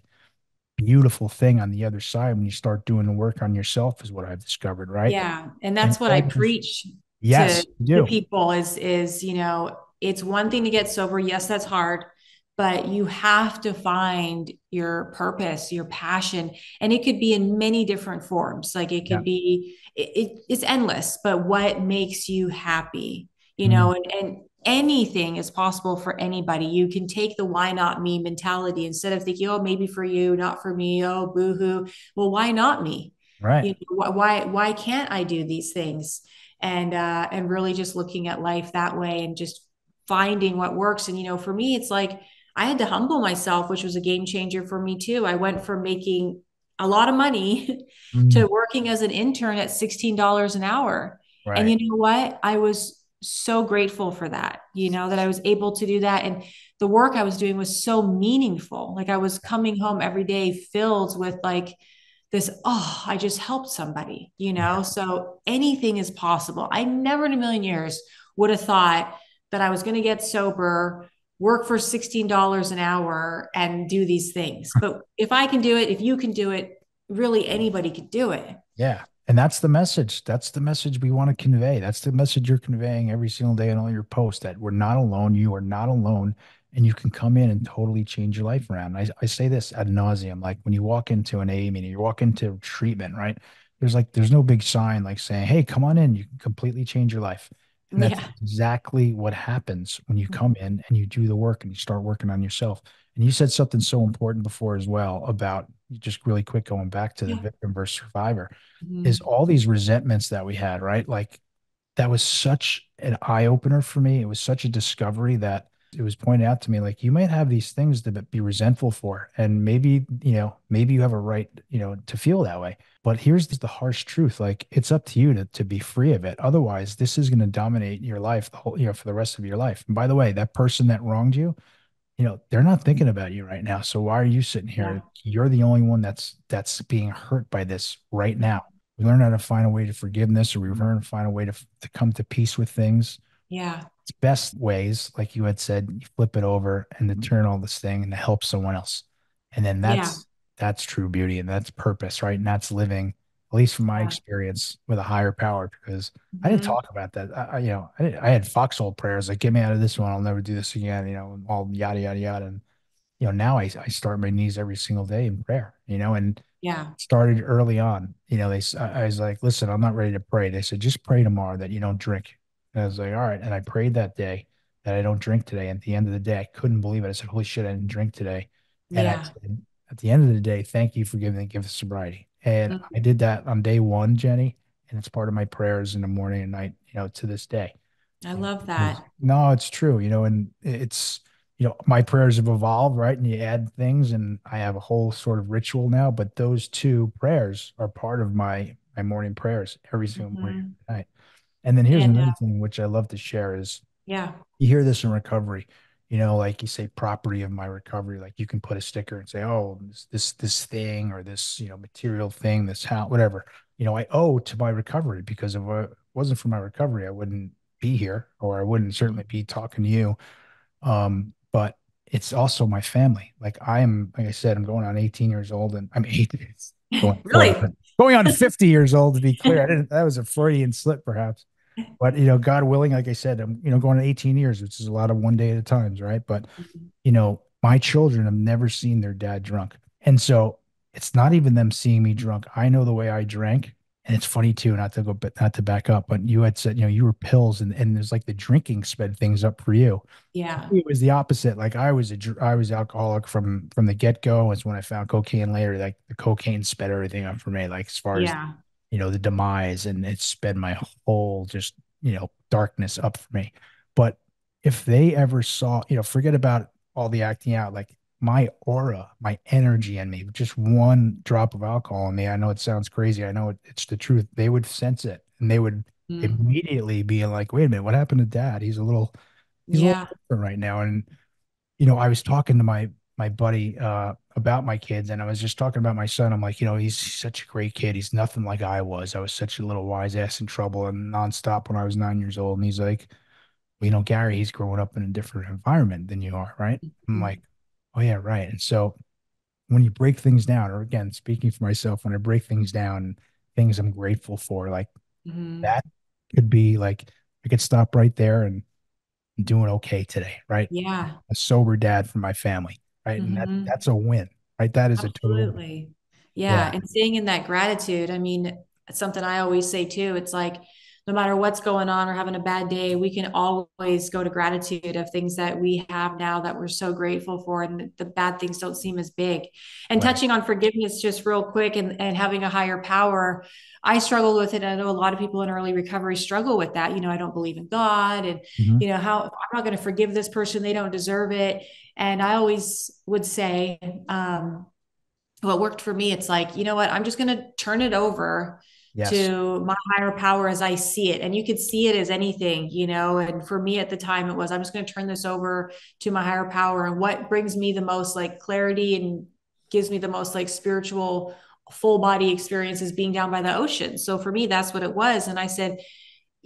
beautiful thing on the other side when you start doing the work on yourself, is what I've discovered, right? Yeah. And And that's what I all these, preach to yes, you do. people is, it's one thing to get sober. Yes, that's hard, but you have to find your purpose, your passion, and it could be in many different forms. Like it Yeah. could be it's endless, but what makes you happy, Mm, and anything is possible for anybody. You can take the why not me mentality instead of thinking, oh, maybe for you, not for me, oh, boo-hoo. Well, why not me? right. Why can't I do these things? And really just looking at life that way and just finding what works. And for me, it's like I had to humble myself, which was a game changer for me too. I went from making a lot of money to Mm, working as an intern at $16 an hour. And right. you know what? I was so grateful for that, that I was able to do that. And the work I was doing was so meaningful. Like I was coming home every day filled with like this, oh, I just helped somebody, Yeah. So anything is possible. I never in a million years would have thought that I was going to get sober, work for $16 an hour, and do these things. But if I can do it, if you can do it, really anybody could do it. Yeah. And that's the message. That's the message we want to convey. That's the message you're conveying every single day in all your posts, that we're not alone. You are not alone. And you can come in and totally change your life around. I say this ad nauseum. Like when you walk into an AA meeting, you walk into treatment, right? There's no big sign like saying, "Hey, come on in. You can completely change your life." And that's Yeah. exactly what happens when you come in and you do the work and you start working on yourself. And you said something so important before as well about, just really quick, going back to the Yeah. victim versus survivor, is Mhm. all these resentments that we had, right? Like that was such an eye opener for me. It was such a discovery that it was pointed out to me, like you might have these things to be resentful for, and maybe you have a right, to feel that way. But here's the harsh truth: like it's up to you to be free of it. Otherwise, this is going to dominate your life the whole, for the rest of your life. And by the way, that person that wronged you, they're not thinking about you right now. So why are you sitting Yeah. here? You're the only one that's being hurt by this right now. We learn how to find a way to forgiveness, or we learn to find a way to come to peace with things. Yeah. It's best ways, like you had said, you flip it over and to turn all this thing and to help someone else. And then Yeah. that's true beauty, and that's purpose, right? And that's living, at least from my Yeah. experience, with a higher power. Because I didn't Mhm. talk about that. I had foxhole prayers like, "Get me out of this one. I'll never do this again." All yada yada yada. And now I start my knees every single day in prayer. And Yeah. started early on. I was like, "Listen, I'm not ready to pray." They said, "Just pray tomorrow that you don't drink." And I was like, "All right." And I prayed that day that I don't drink today. And at the end of the day, I couldn't believe it. I said, "Holy shit, I didn't drink today." And I Yeah. said, at the end of the day, thank you for giving the gift of sobriety. And I Mhm. did that on day one, Jenny. And it's part of my prayers in the morning and night, to this day. I love that. No, it's true, and it's, my prayers have evolved, right? And you add things, and I have a whole sort of ritual now, but those two prayers are part of my morning prayers every single morning Mhm. and night. And then here's And another thing which I love to share is, yeah. you hear this in recovery, like you say, property of my recovery. Like you can put a sticker and say, "Oh, this thing, or this, material thing, this house, whatever, I owe to my recovery, because if it wasn't for my recovery, I wouldn't be here, or I wouldn't certainly be talking to you." But it's also my family. Like like I said, I'm going on 18 years old, and I'm eight, going 40, Really? but going on 50 years old, to be clear. I didn't, that was a Freudian slip, perhaps. But God willing, like I said, I'm going to 18 years, which is a lot of one day at a times, right? But my children have never seen their dad drunk. And so it's not even them seeing me drunk. I know the way I drank. And it's funny too, not to back up, but you had said, you were pills and there's like the drinking sped things up for you. Yeah. It was the opposite. Like I was alcoholic from the get-go. It's when I found cocaine later, like the cocaine sped everything up for me, like as far as Yeah. the demise, and it sped my whole just, darkness up for me. But if they ever saw, forget about all the acting out, like my aura, my energy in me, just one drop of alcohol in me. I know it sounds crazy. I know it's the truth. They would sense it and they would Mm. immediately be like, wait a minute, what happened to dad? He's a little Yeah. different right now. And I was talking to my buddy about my kids, and I was just talking about my son. I'm like, he's such a great kid. He's nothing like I was. I was such a little wise ass in trouble and nonstop when I was 9 years old. And he's like, well, Gary, he's growing up in a different environment than you are, right? I'm Mm. like, oh yeah, right. And so when you break things down, or again, speaking for myself, when I break things down, things I'm grateful for, like Mhm. that could be like I could stop right there and I'm doing okay today, right? Yeah. A sober dad for my family, right? And Hmm. that's a win, right? That is a total win. Absolutely. Yeah. Yeah. And staying in that gratitude. I mean, it's something I always say too. It's like, no matter what's going on or having a bad day, we can always go to gratitude of things that we have now that we're so grateful for. And the bad things don't seem as big. And Right. touching on forgiveness just real quick and having a higher power, I struggled with it. I know a lot of people in early recovery struggle with that. I don't believe in God and, Hmm. how I'm not going to forgive this person. They don't deserve it. And I always would say, what worked for me, it's like, you know what, I'm just going to turn it over Yes. to my higher power as I see it. And you could see it as anything, and for me at the time, it was, I'm just going to turn this over to my higher power. And what brings me the most like clarity and gives me the most like spiritual full body experiences being down by the ocean. So for me, that's what it was. And I said,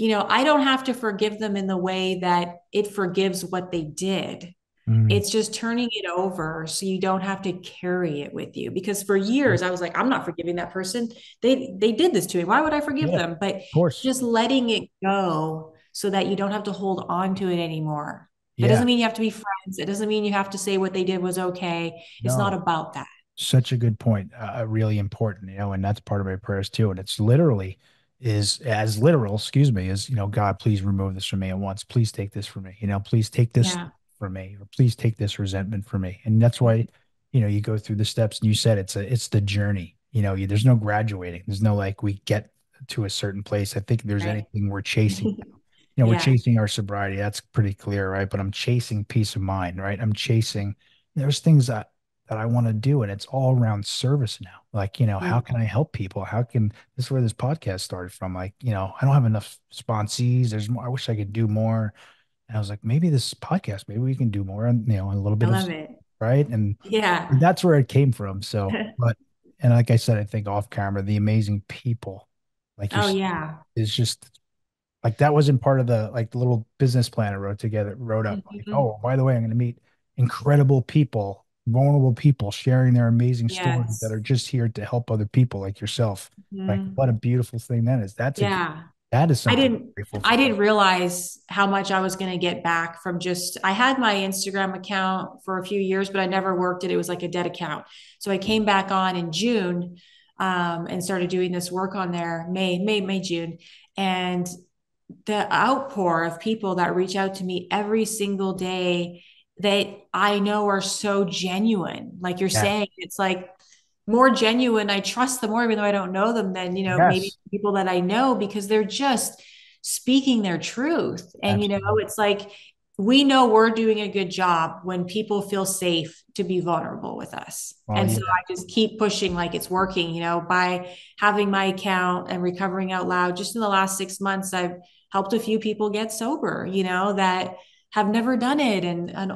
I don't have to forgive them in the way that it forgives what they did. Mm. It's just turning it over so you don't have to carry it with you. Because for years I was like, I'm not forgiving that person. They did this to me. Why would I forgive Yeah, of them? But course. just letting it go so that you don't have to hold on to it anymore. That Yeah. doesn't mean you have to be friends. It doesn't mean you have to say what they did was okay. It's not No. about that. Such a good point. Really important, and that's part of my prayers too. And it's literally is as literal, excuse me, as, God, please remove this from me at once. Please take this from me. Please take this Yeah. from me, or please take this resentment from me. And that's why, you go through the steps and you said it's the journey. There's no graduating. There's no like we get to a certain place. I think if there's Right. anything we're chasing, we're Yeah. chasing our sobriety. That's pretty clear, right? But I'm chasing peace of mind, right? I'm chasing, there's things that I want to do, and it's all around service now. Like, how can I help people? This is where this podcast started from. Like, I don't have enough sponsees. There's more. I wish I could do more. And I was like, maybe this podcast, maybe we can do more and, a little I bit of, love it. right. And Yeah. that's where it came from. So, and like I said, I think off camera, the amazing people like you Oh yeah. is just like that wasn't part of the little business plan I wrote up. Like, Mhm. oh, by the way, I'm going to meet incredible people, vulnerable people sharing their amazing stories that Yes. are just here to help other people like yourself. Like, Mhm. what a beautiful thing that is. Yeah. That is I something I'm didn't grateful I for. didn't realize how much I was going to get back from just I had my Instagram account for a few years, but I never worked it. It was like a dead account. So I came back on in June and started doing this work on there, May, June. And the outpour of people that reach out to me every single day that I know are so genuine. Like you're Yes. saying, it's like more genuine. I trust them more, even though I don't know them, than, maybe Yes. people that I know because they're just speaking their truth. And, Absolutely. it's like we know we're doing a good job when people feel safe to be vulnerable with us. Well, And so yeah. I just keep pushing like it's working, by having my account and recovering out loud. Just in the last 6 months, I've helped a few people get sober, that have never done it. And an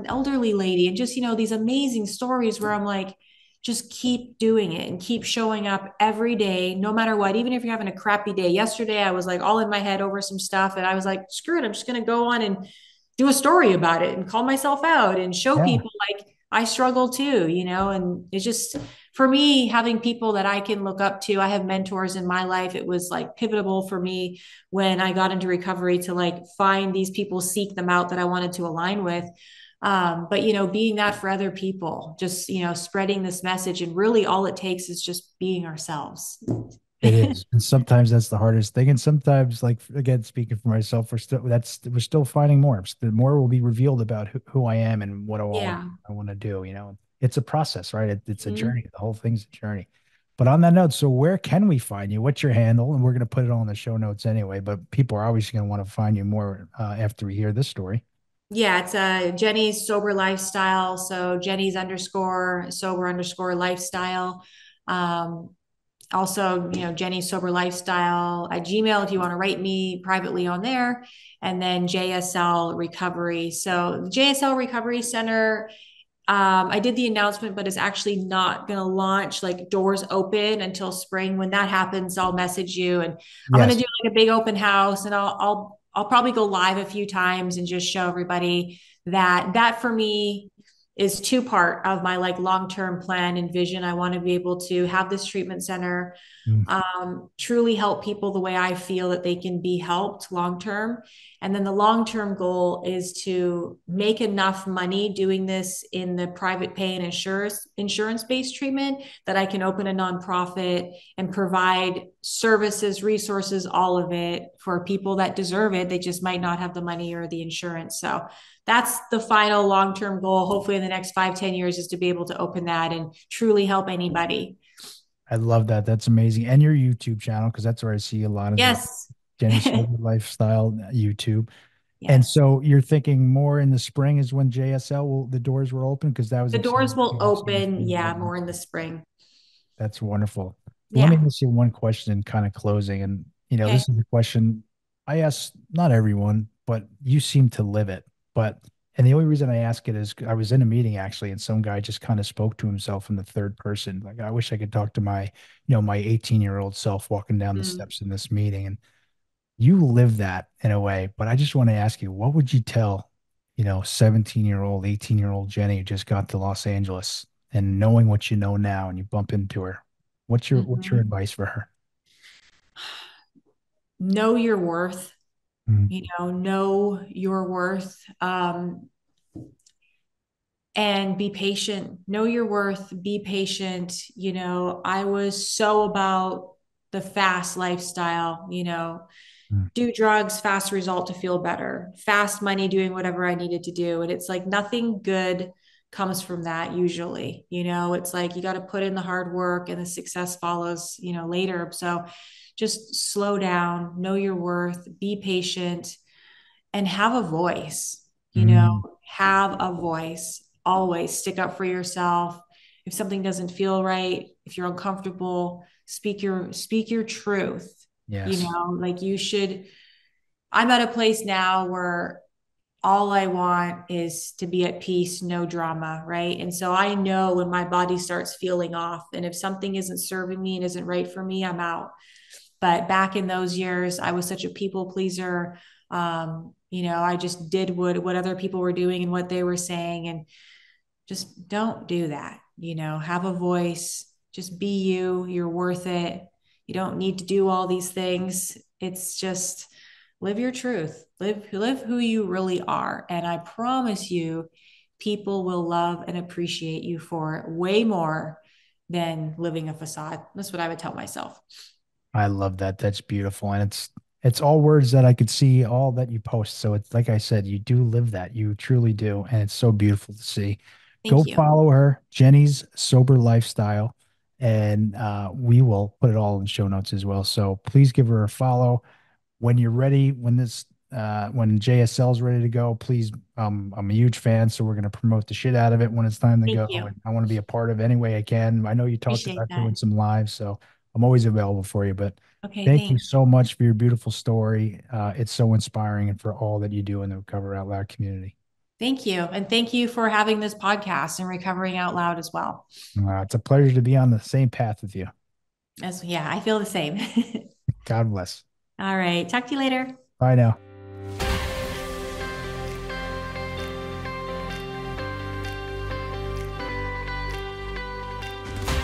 elderly lady, and just, these amazing stories where I'm like, just keep doing it and keep showing up every day, no matter what. Even if you're having a crappy day. Yesterday, I was like all in my head over some stuff, and I was like, screw it, I'm just going to go on and do a story about it and call myself out and show Yeah. people like I struggle too, and it's just for me, having people that I can look up to, I have mentors in my life. It was like pivotal for me when I got into recovery to like find these people, seek them out that I wanted to align with. But, you know, being that for other people, just, you know, spreading this message, and really all it takes is just being ourselves. It is. And sometimes that's the hardest thing. And sometimes, like, again, speaking for myself, we're still finding more. The more will be revealed about who I am and what Yeah. I want to do. You know, it's a process, right? It's a Mhm. journey. The whole thing's a journey. But on that note, so where can we find you? What's your handle? And we're going to put it all in the show notes anyway, but people are obviously going to want to find you more after we hear this story. Yeah, it's Jenny's sober lifestyle. So Jenny's underscore sober underscore lifestyle. Um, Also, you know, Jenny's sober lifestyle at Gmail if you want to write me privately on there. And then JSL Recovery. So the JSL Recovery Center, I did the announcement, but it's actually not going to launch like doors open until spring. When that happens, I'll message you, and I'm going to Yes. do like a big open house, and I'll probably go live a few times and just show everybody that for me is two part of my like long-term plan and vision. I want to be able to have this treatment center, Mm. truly help people the way I feel that they can be helped long term. And then the long term goal is to make enough money doing this in the private pay and insurance based treatment that I can open a nonprofit and provide services, resources, all of it for people that deserve it. They just might not have the money or the insurance. So that's the final long term goal. Hopefully, in the next 5-10 years, is to be able to open that and truly help anybody. I love that. That's amazing. And your YouTube channel, because that's where I see a lot of the Yes. Jenny Sober Lifestyle YouTube. And Yes. so you're thinking more in the spring is when JSL the doors will open because that was The doors exciting. will open, yeah, more in the spring. That's wonderful. Let me Yeah. ask you one question in kind of closing. And, you know, Okay. this is a question I ask not everyone, but you seem to live it. And the only reason I ask it is I was in a meeting actually, and some guy just kind of spoke to himself in the third person. Like, I wish I could talk to my 18-year-old self walking down the Mm. steps in this meeting. And you live that in a way, but I just want to ask you, what would you tell, 17-year-old, 18-year-old Jenny who just got to Los Angeles and knowing what you know now and you bump into her? What's your Mhm. advice for her? Know your worth, Mm, know your worth. And be patient. Know your worth, be patient. I was so about the fast lifestyle, mm, do drugs, fast result to feel better, fast money doing whatever I needed to do. And it's like nothing good comes from that usually. It's like you got to put in the hard work and the success follows, later. So just slow down, know your worth, be patient, and have a voice, mm. have a voice. Always stick up for yourself. If something doesn't feel right, if you're uncomfortable, speak your truth. Yes. Like you should. I'm at a place now where all I want is to be at peace, no drama, right? And so I know when my body starts feeling off, and if something isn't serving me and isn't right for me, I'm out. But back in those years, I was such a people pleaser. I just did what other people were doing and what they were saying, and just don't do that. Have a voice, just be you. You're worth it. You don't need to do all these things. It's just live your truth, live who you really are. And I promise you, people will love and appreciate you for it way more than living a facade. That's what I would tell myself. I love that. That's beautiful. And it's all words that I could see all that you post. So it's like I said, you do live that. You truly do. And it's so beautiful to see. Go Thank you. follow her, Jenny's Sober Lifestyle. And we will put it all in show notes as well. So please give her a follow. When you're ready, when JSL is ready to go, please, I'm a huge fan, so we're going to promote the shit out of it when it's time to Thank go. you. And I want to be a part of it any way I can. I know you talked Appreciate about that. doing some lives, so I'm always available for you. But Okay, thank you thanks. so much for your beautiful story. It's so inspiring and for all that you do in the Recover Out Loud community. Thank you. And thank you for having this podcast and recovering out loud as well. It's a pleasure to be on the same path with you. Yeah, I feel the same. God bless. All right. Talk to you later. Bye now.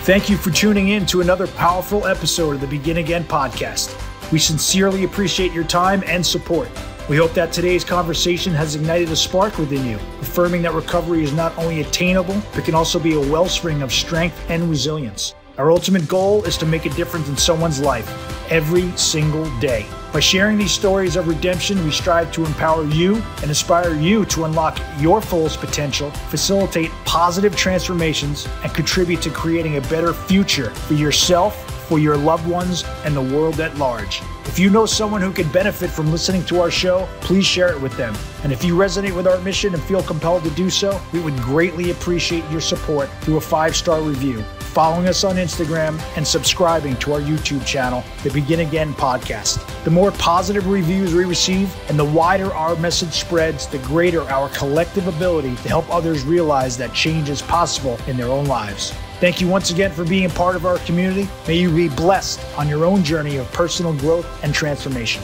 Thank you for tuning in to another powerful episode of the Begin Again podcast. We sincerely appreciate your time and support. We hope that today's conversation has ignited a spark within you, affirming that recovery is not only attainable, but can also be a wellspring of strength and resilience. Our ultimate goal is to make a difference in someone's life every single day. By sharing these stories of redemption, we strive to empower you and inspire you to unlock your fullest potential, facilitate positive transformations, and contribute to creating a better future for yourself, for your loved ones, and the world at large. If you know someone who could benefit from listening to our show, please share it with them. And if you resonate with our mission and feel compelled to do so, we would greatly appreciate your support through a 5-star review, following us on Instagram, and subscribing to our YouTube channel, The Begin Again Podcast. The more positive reviews we receive and the wider our message spreads, the greater our collective ability to help others realize that change is possible in their own lives. Thank you once again for being a part of our community. May you be blessed on your own journey of personal growth and transformation.